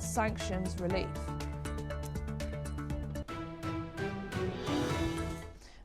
sanctions relief.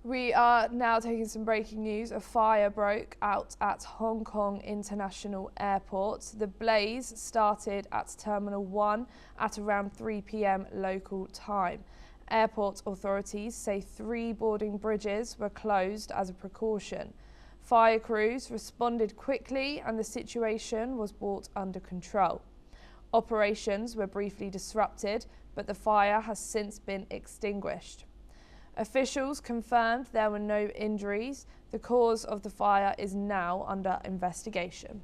We are now taking some breaking news. A fire broke out at Hong Kong International Airport. The blaze started at Terminal 1 at around 3 p.m. local time. Airport authorities say 3 boarding bridges were closed as a precaution. Fire crews responded quickly and the situation was brought under control. Operations were briefly disrupted, but the fire has since been extinguished. Officials confirmed there were no injuries. The cause of the fire is now under investigation.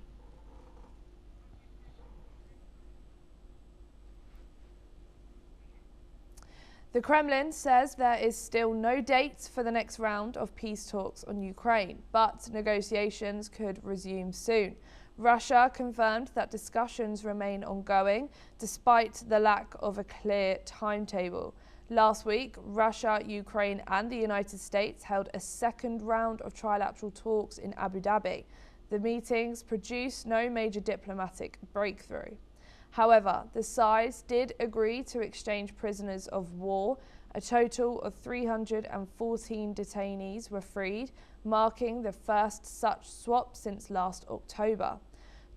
The Kremlin says there is still no date for the next round of peace talks on Ukraine, but negotiations could resume soon. Russia confirmed that discussions remain ongoing despite the lack of a clear timetable. Last week, Russia, Ukraine and the United States held a second round of trilateral talks in Abu Dhabi. The meetings produced no major diplomatic breakthrough. However, the sides did agree to exchange prisoners of war. A total of 314 detainees were freed, marking the first such swap since last October.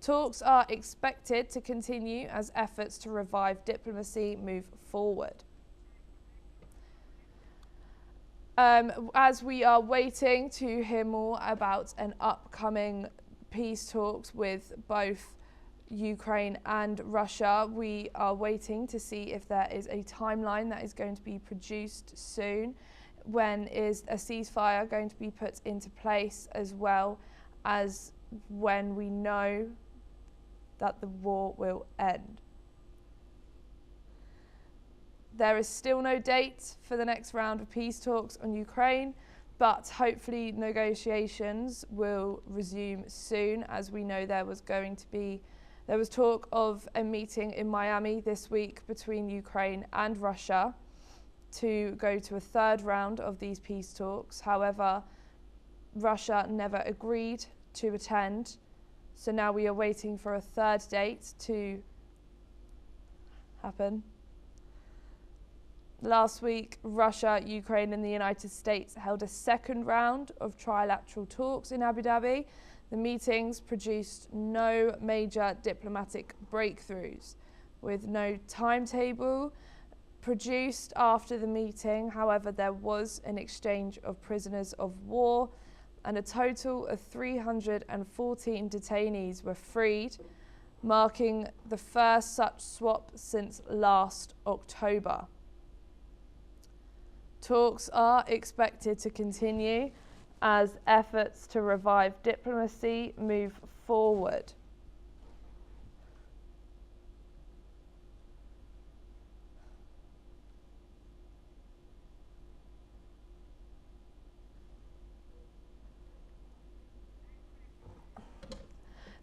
Talks are expected to continue as efforts to revive diplomacy move forward. As we are waiting to hear more about an upcoming peace talks with both Ukraine and Russia, we are waiting to see if there is a timeline that is going to be produced soon. When is a ceasefire going to be put into place, as well as when we know that the war will end. There is still no date for the next round of peace talks on Ukraine, but hopefully negotiations will resume soon. As we know, there was talk of a meeting in Miami this week between Ukraine and Russia to go to a third round of these peace talks. However, Russia never agreed to attend, so now we are waiting for a third date to happen. Last week, Russia, Ukraine and the United States held a second round of trilateral talks in Abu Dhabi. The meetings produced no major diplomatic breakthroughs, with no timetable produced after the meeting. However, there was an exchange of prisoners of war and a total of 314 detainees were freed, marking the first such swap since last October. Talks are expected to continue as efforts to revive diplomacy move forward.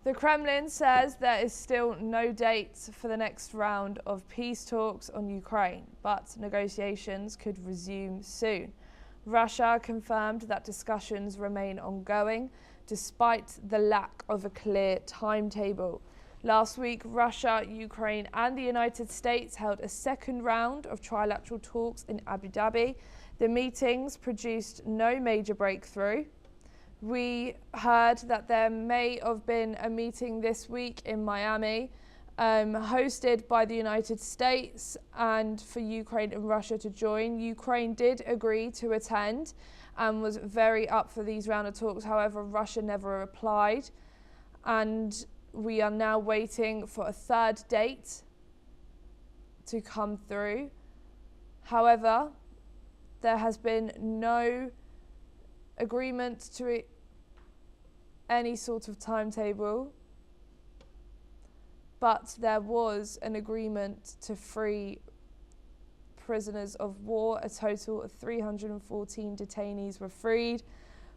The Kremlin says there is still no date for the next round of peace talks on Ukraine, but negotiations could resume soon. Russia confirmed that discussions remain ongoing despite the lack of a clear timetable. Last week, Russia, Ukraine and the United States held a second round of trilateral talks in Abu Dhabi. The meetings produced no major breakthrough. We heard that there may have been a meeting this week in Miami, hosted by the United States, and for Ukraine and Russia to join. Ukraine did agree to attend and was very up for these round of talks. However, Russia never replied, and we are now waiting for a third date to come through. However, there has been no agreement to any sort of timetable, but there was an agreement to free prisoners of war. A total of 314 detainees were freed,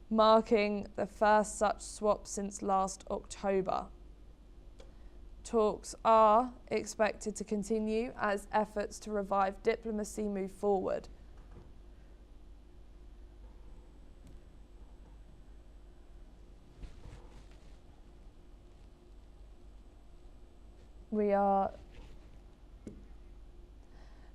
marking the first such swap since last October. Talks are expected to continue as efforts to revive diplomacy move forward. We are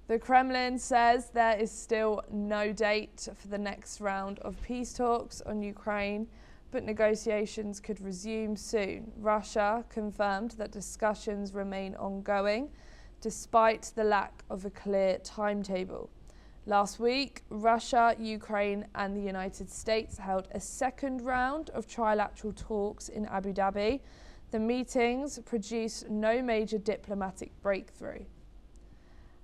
The Kremlin says there is still no date for the next round of peace talks on Ukraine, but negotiations could resume soon. Russia confirmed that discussions remain ongoing, despite the lack of a clear timetable. Last week, Russia, Ukraine and the United States held a second round of trilateral talks in Abu Dhabi. The meetings produced no major diplomatic breakthrough.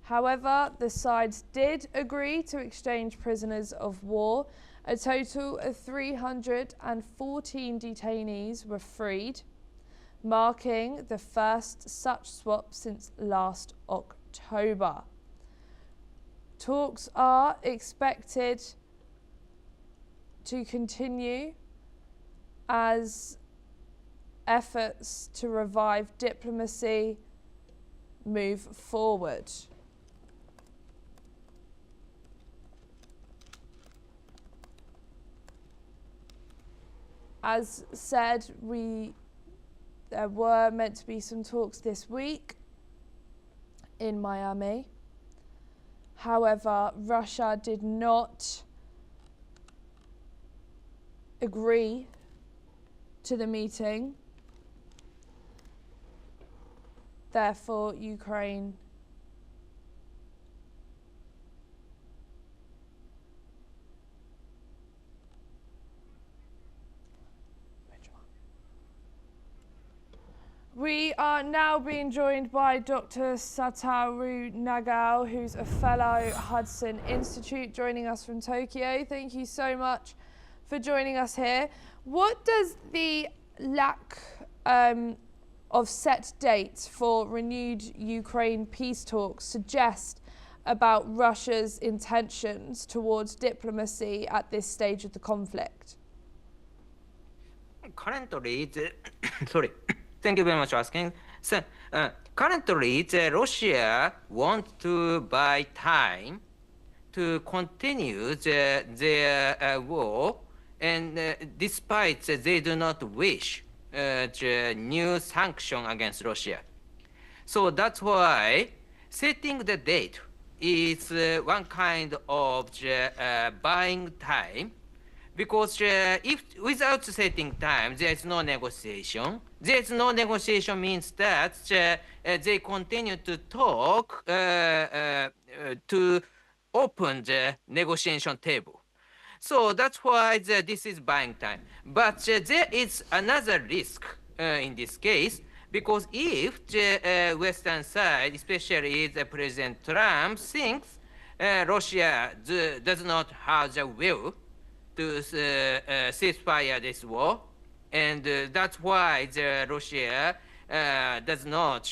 However, the sides did agree to exchange prisoners of war. A total of 314 detainees were freed, marking the first such swap since last October. Talks are expected to continue as efforts to revive diplomacy move forward. As said, there were meant to be some talks this week in Miami. However, Russia did not agree to the meeting. Therefore, Ukraine We are now being joined by Dr. Satoru Nagao, who's a fellow Hudson Institute, joining us from Tokyo. Thank you so much for joining us here. What does the lack of set dates for renewed Ukraine peace talks suggest about Russia's intentions towards diplomacy at this stage of the conflict? Currently, sorry. Thank you very much for asking. So, currently, Russia wants to buy time to continue their war, and despite they do not wish the new sanction against Russia. So that's why setting the date is one kind of buying time. Because if without setting time, there is no negotiation. There is no negotiation means that they continue to talk to open the negotiation table. So that's why this is buying time. But there is another risk in this case, because if the Western side, especially the President Trump, thinks Russia does not have the will to ceasefire this war, and that's why Russia does not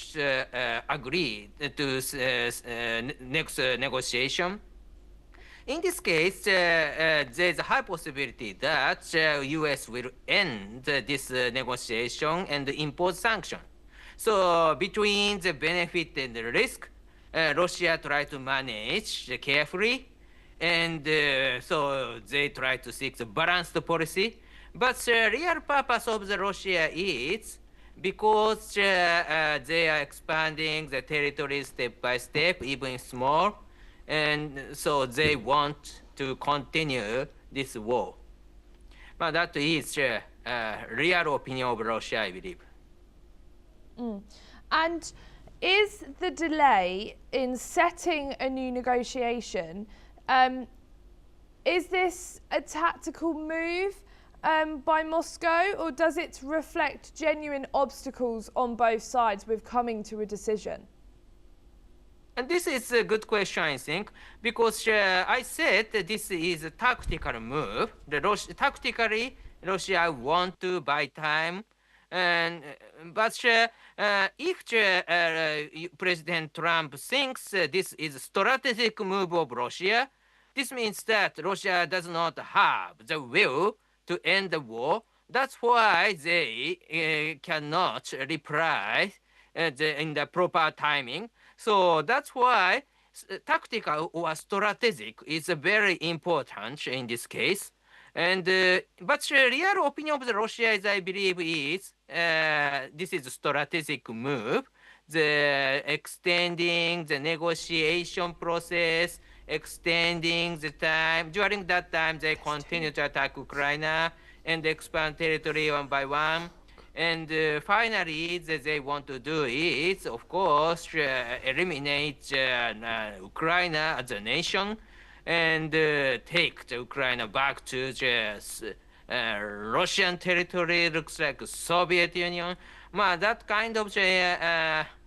agree to next negotiation. In this case, there's a high possibility that U.S. will end this negotiation and impose sanctions. So between the benefit and the risk, Russia try to manage carefully, and so they try to seek the balanced policy. But the real purpose of the Russia is because they are expanding the territory step by step, even small, and so they want to continue this war. But that is the real opinion of Russia, I believe. And is the delay in setting a new negotiation, is this a tactical move by Moscow, or does it reflect genuine obstacles on both sides with coming to a decision? And this is a good question, I think, because I said that this is a tactical move. Tactically, Russia want to buy time, but if President Trump thinks this is a strategic move of Russia, this means that Russia does not have the will to end the war. That's why they cannot reply in the proper timing. So that's why tactical or strategic is very important in this case. And but the real opinion of the Russia is, I believe, is this is a strategic move the extending the negotiation process, extending the time. During that time, they continue to attack Ukraine and expand territory one by one. And finally, they want to do is, of course, eliminate Ukraine as a nation and take the Ukraine back to the Russian territory, looks like Soviet Union. That kind of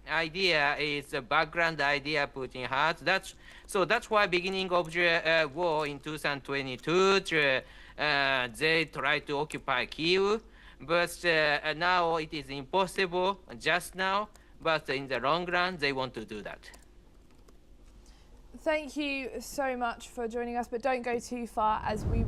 idea is a background idea Putin has. That's why beginning of the war in 2022, they try to occupy Kyiv, but now it is impossible just now, but in the long run, they want to do that. Thank you so much for joining us, but don't go too far as we